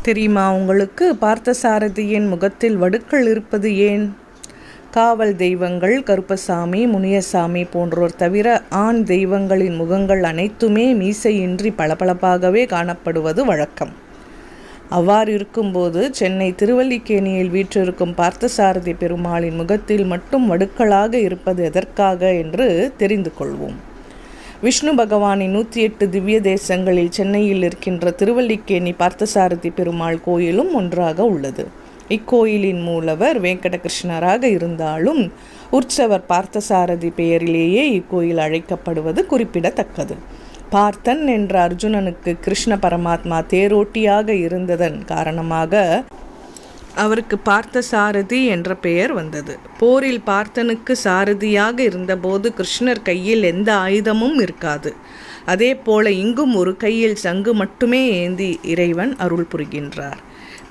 தெரியுமா உங்களுக்கு, பார்த்தசாரதியின் முகத்தில் வடுக்கள் இருப்பது ஏன்? காவல் தெய்வங்கள் கருப்பசாமி, முனியசாமி போன்றோர் தவிர ஆண் தெய்வங்களின் முகங்கள் அனைத்துமே மீசையின்றி பளபளப்பாகவே காணப்படுவது வழக்கம். அவ்வாறு இருக்கும்போது சென்னை திருவல்லிக்கேணியில் வீற்றிருக்கும் பார்த்தசாரதி பெருமாளின் முகத்தில் மட்டும் வடுக்களாக இருப்பது எதற்காக என்று தெரிந்து கொள்வோம். விஷ்ணு பகவானின் 108 திவ்ய தேசங்களில் சென்னையில் இருக்கின்ற திருவல்லிக்கேணி பார்த்தசாரதி பெருமாள் கோயிலும் ஒன்றாக உள்ளது. இக்கோயிலின் மூலவர் வெங்கடகிருஷ்ணராக இருந்தாலும் உற்சவர் பார்த்தசாரதி பெயரிலேயே இக்கோயில் அழைக்கப்படுவது குறிப்பிடத்தக்கது. பார்த்தன் என்ற அர்ஜுனனுக்கு கிருஷ்ண பரமாத்மா தேரோட்டியாக இருந்ததன் காரணமாக அவருக்கு பார்த்தசாரதி என்ற பெயர் வந்தது. போரில் பார்த்தனுக்கு சாரதியாக இருந்தபோது கிருஷ்ணர் கையில் எந்த ஆயுதமும் இருக்காது. அதே போல இங்கும் ஒரு கையில் சங்கு மட்டுமே ஏந்தி இறைவன் அருள் புரிகின்றார்.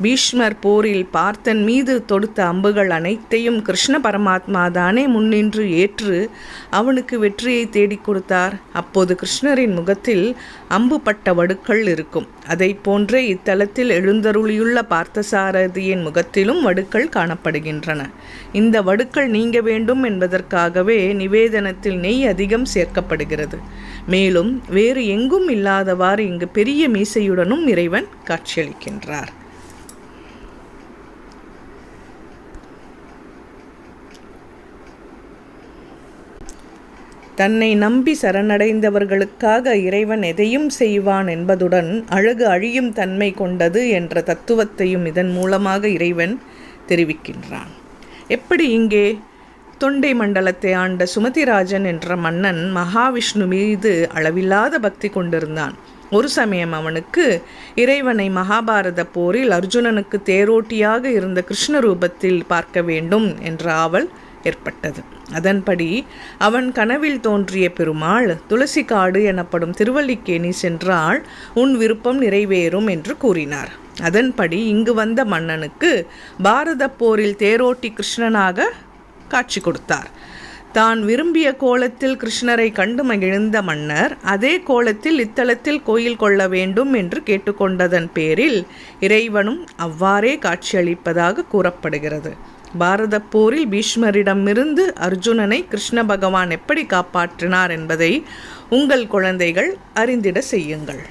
பீஷ்மர் போரில் பார்த்தன் மீது தொடுத்த அம்புகள் அனைத்தையும் கிருஷ்ண பரமாத்மா தானே முன்னின்று ஏற்று அவனுக்கு வெற்றியை தேடிக் கொடுத்தார். அப்போது கிருஷ்ணரின் முகத்தில் அம்பு பட்ட வடுக்கள் இருக்கும். அதை போன்றே இத்தலத்தில் எழுந்தருளியுள்ள பார்த்தசாரதியின் முகத்திலும் வடுக்கள் காணப்படுகின்றன. இந்த வடுக்கள் நீங்க வேண்டும் என்பதற்காகவே நிவேதனத்தில் நெய் அதிகம் சேர்க்கப்படுகிறது. மேலும் வேறு எங்கும் இல்லாதவாறு இங்கு பெரிய மீசையுடனும் இறைவன் காட்சியளிக்கின்றார். தன்னை நம்பி சரணடைந்தவர்களுக்காக இறைவன் எதையும் செய்வான் என்பதுடன் அழகு அழியும் தன்மை கொண்டது என்ற தத்துவத்தையும் இதன் மூலமாக இறைவன் தெரிவிக்கின்றான். எப்படி இங்கே தொண்டை மண்டலத்தை ஆண்ட சுமதிராஜன் என்ற மன்னன் மகாவிஷ்ணு மீது அளவில்லாத பக்தி கொண்டிருந்தான். ஒரு சமயம் அவனுக்கு இறைவனை மகாபாரத போரில் அர்ஜுனனுக்கு தேரோட்டியாக இருந்த கிருஷ்ண ரூபத்தில் பார்க்க வேண்டும் என்ற ஆவல் ஏற்பட்டது. அதன்படி அவன் கனவில் தோன்றிய பெருமாள் துளசி காடு எனப்படும் திருவல்லிக்கேணி சென்றால் உன் விருப்பம் நிறைவேறும் என்று கூறினார். அதன்படி இங்கு வந்த மன்னனுக்கு பாரத போரில் தேரோட்டி கிருஷ்ணனாக காட்சி கொடுத்தார். தான் விரும்பிய கோலத்தில் கிருஷ்ணரை கண்டு மகிழ்ந்த மன்னர் அதே கோலத்தில் இத்தலத்தில் கோயில் கொள்ள வேண்டும் என்று கேட்டுக்கொண்டதன் பேரில் இறைவனும் அவ்வாறே காட்சியளிப்பதாக கூறப்படுகிறது. பாரத போரில் பீஷ்மரிடமிருந்து அர்ஜுனனை கிருஷ்ண பகவான் எப்படி காப்பாற்றினார் என்பதை உங்கள் குழந்தைகள் அறிந்திட செய்யுங்கள்.